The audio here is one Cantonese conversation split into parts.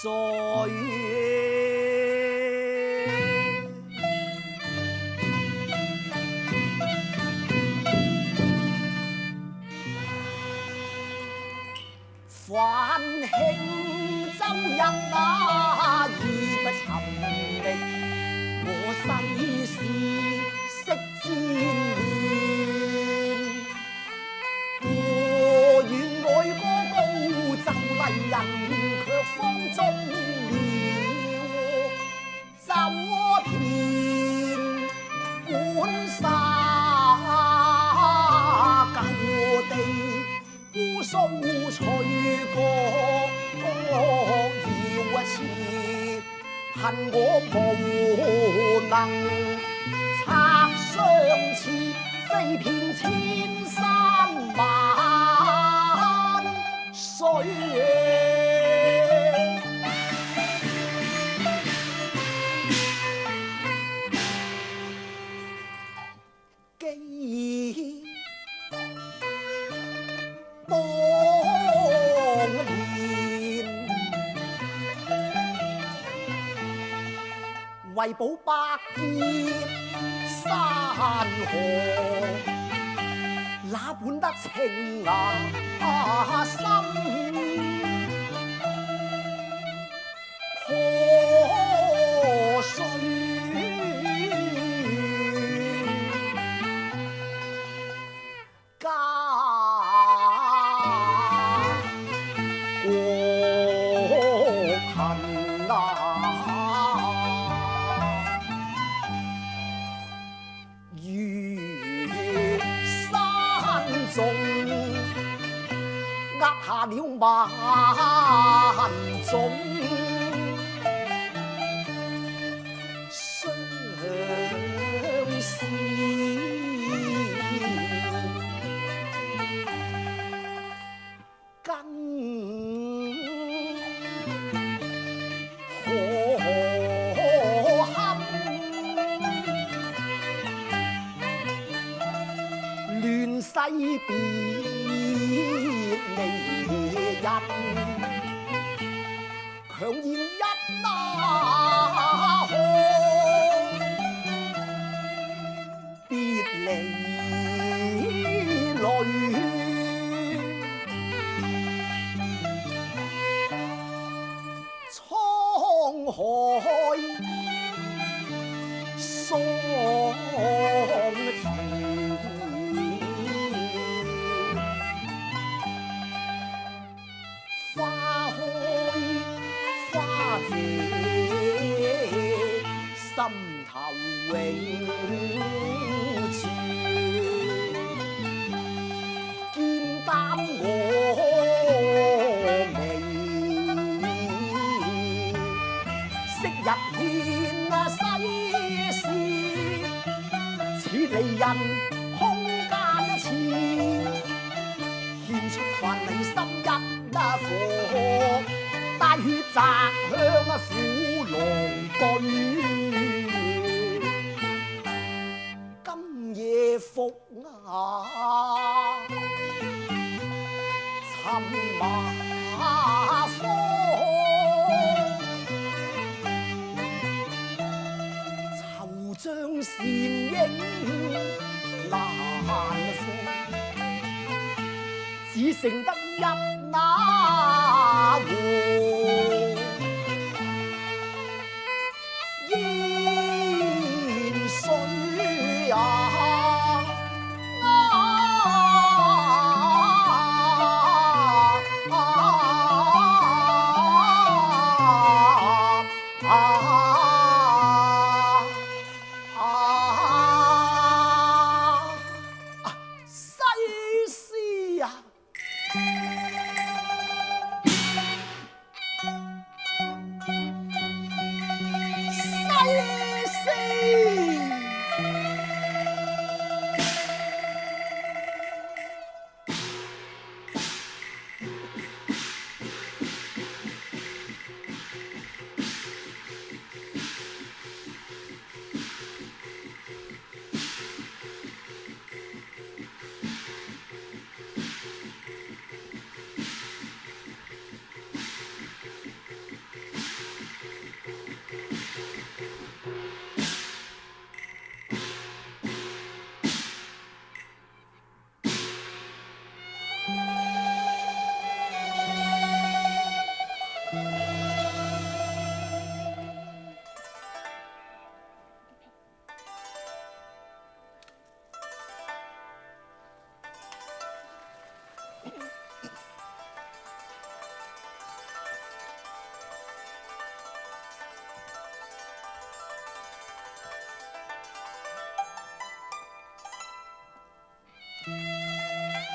泛輕舟一那意不尋覓，我世事識戰亂。過遠愛歌高奏麗人，卻放縱了走遍管沙舊地。姑蘇吹歌謠詞，恨我無能拆相似，飛遍千山萬水。記當年為保百劫山河，哪本得情啊深破碎。壓下了萬種相思，更可堪亂世別離人，強言一那可別離淚，滄海桑田。花開花謝，心頭永存。肩擔我眉，昔日獻世事，似離人空間前，獻出凡你心一火，帶血擲向虎狼隊。今夜伏崖尋馬科，惆悵倩影難放，只剩得一那和煙水啊！世事啊！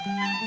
为海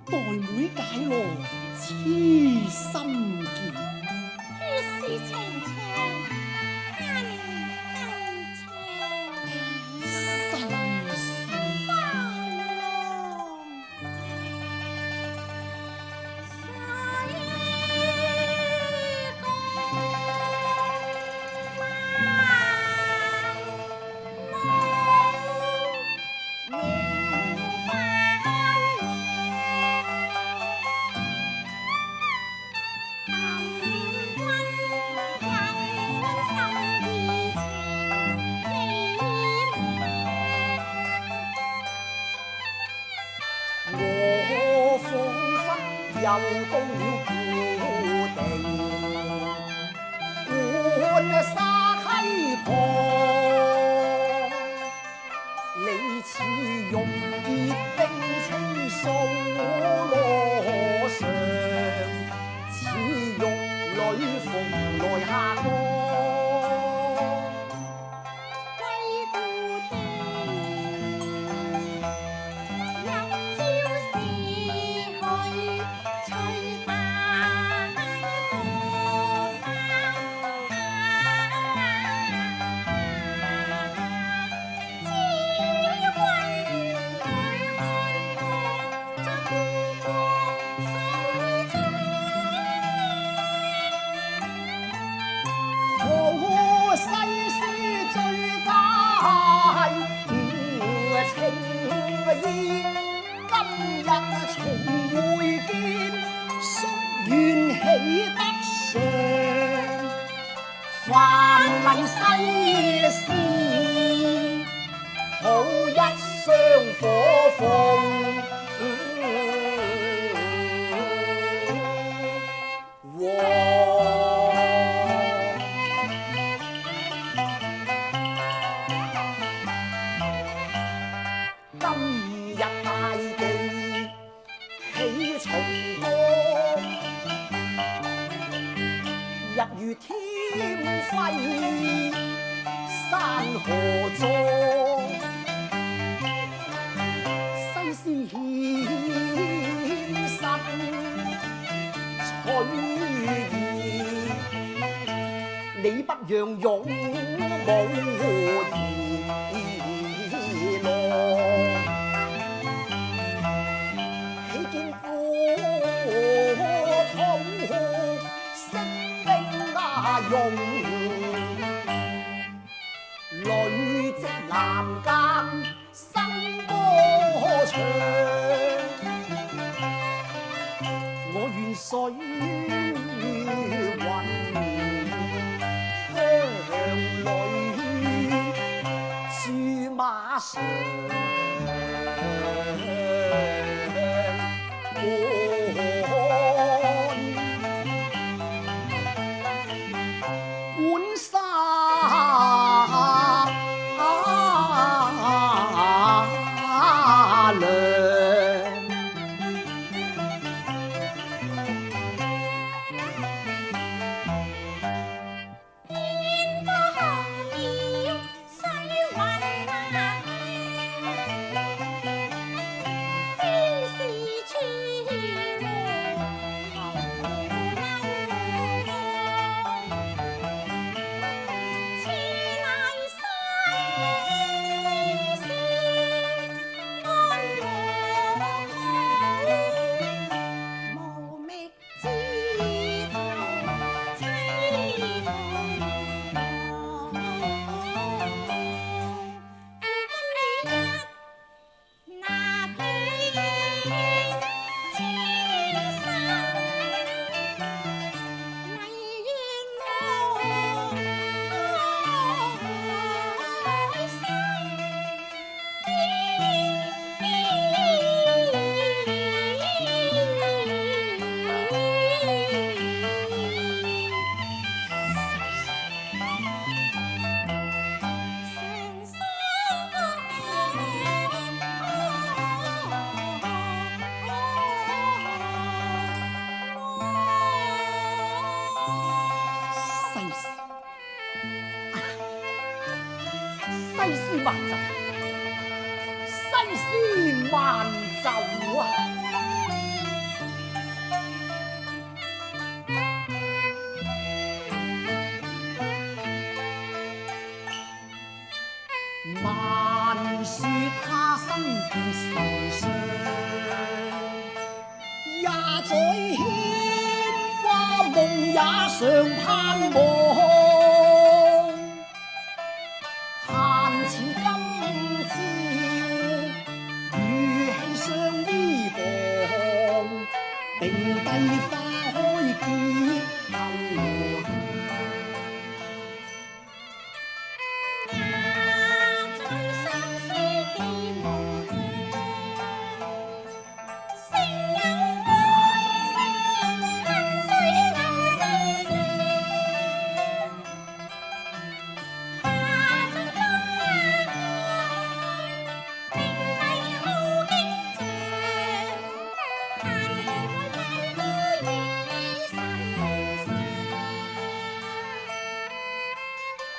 待妹解來痴心結。於是情長恨更長。世事花浪我彷彿又到了故地，浣沙溪旁，你似玉潔冰清掃羅上，似玉女蓬來下降。萬麗西施，好一雙火鳳。今日大地起重光，日如添輝山河壯，西施獻身取義，你不讓勇武兒郎，喜見火土色兵勇，累積南間生歌唱，我願水雲向裏駐馬上。本沙涼，天都紅了水雲啊，非是處無此乃西施安和好，無覓枝頭凄那片千山為願我開西施慢走，西施慢走啊！慢說他生結受傷，也在牽掛夢也常盼望，盼似今朝與氣相依傍，定低花開結頭香。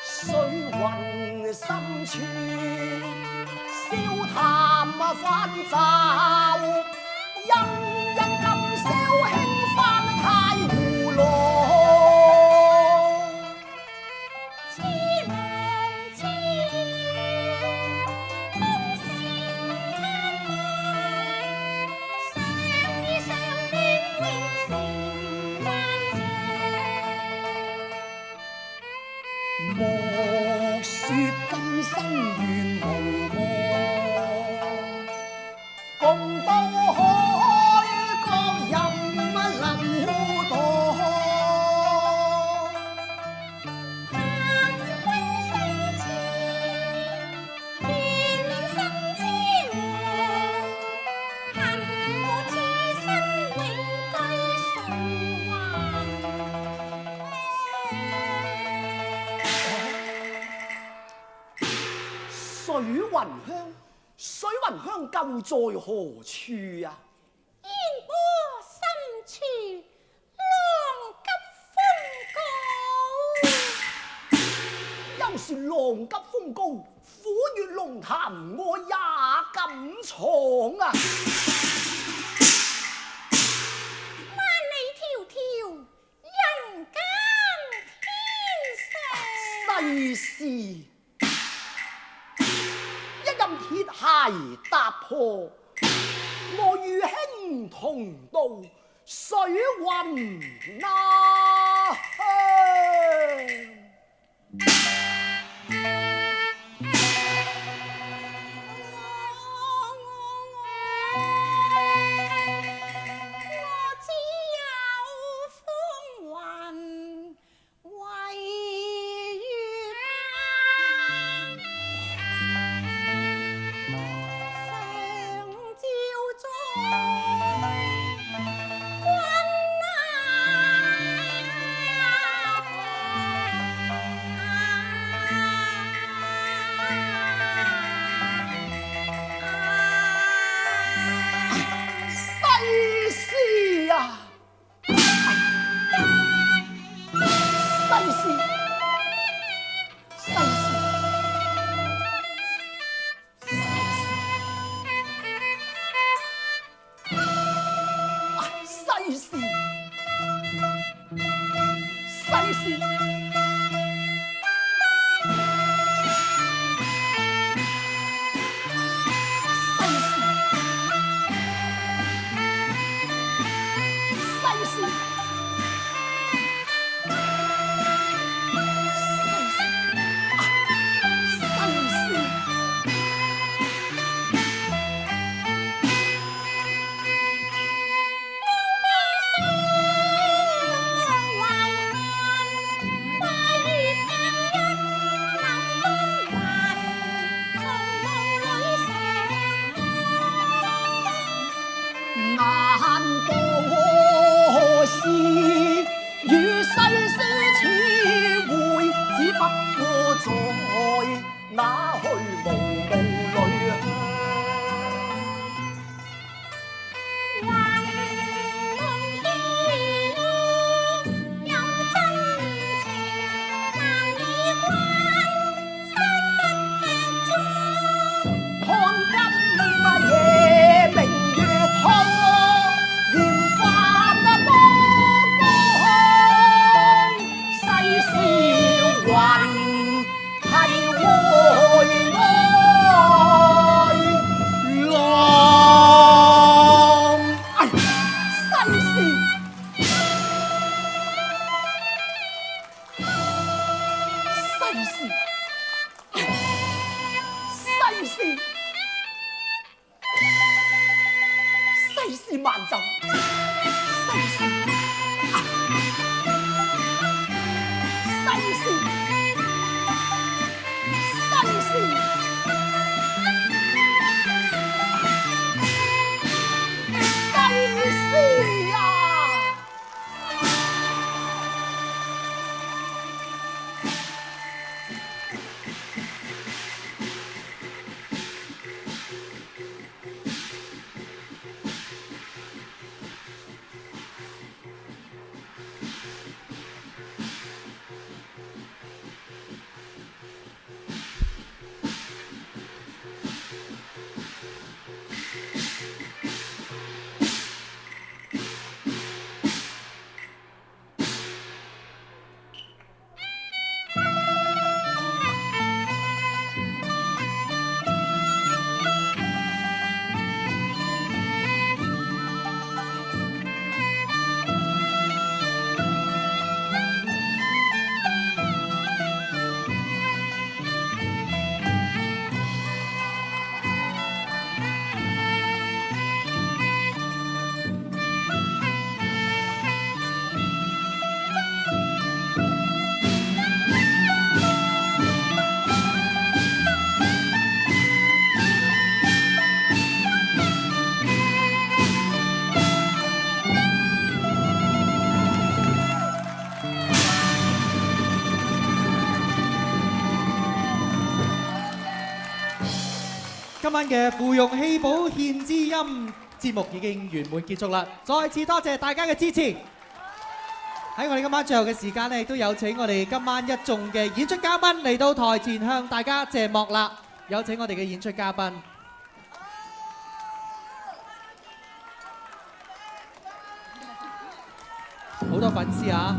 水雲深處，笑談翻奏，因今宵輕翻太湖浪。痴郎痴願，空城盼望，相依相戀永成難莫說今生願無望，共渡海角任流蕩。盼君生前，願領心之望，恨我此生永居垂環。水雲香，水雲香舊在何處啊？煙波深處，浪急風高。休說浪急風高，虎穴龍潭我也敢闖啊！萬里迢迢，人間天上。世事一任鐵鞋踏破，我與卿同渡水雲啊！我只有風雲為於盼，上朝中世事啊，世事，世事。世事，世事，世事萬走，世事。今晚嘅芙蓉戲寶獻知音節目已經圓滿結束啦！再次多謝大家嘅支持。喺我哋今晚最後嘅時間咧，亦都有請我哋今晚一眾嘅演出嘉賓嚟到台前向大家謝幕啦！有請我哋嘅演出嘉賓。好多粉絲啊！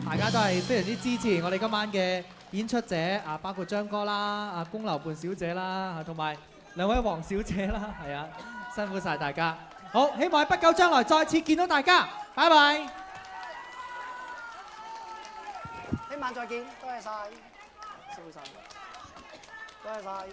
大家都係非常之支持我哋今晚嘅演出者啊，包括張哥啦、啊宮樓伴小姐啦，同埋兩位黃小姐啦，係啊，辛苦晒大家。好，希望喺不久將來再次見到大家，拜拜。聽晚再見，多謝晒，辛苦晒，多謝晒。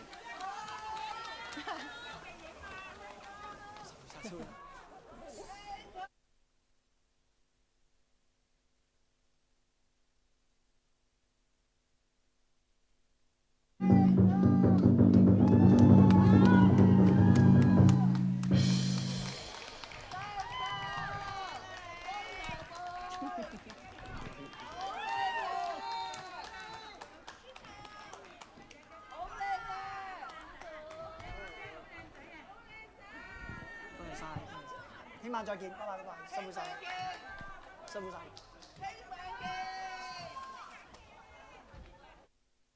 聽晚再見，拜拜，辛苦晒，辛苦晒。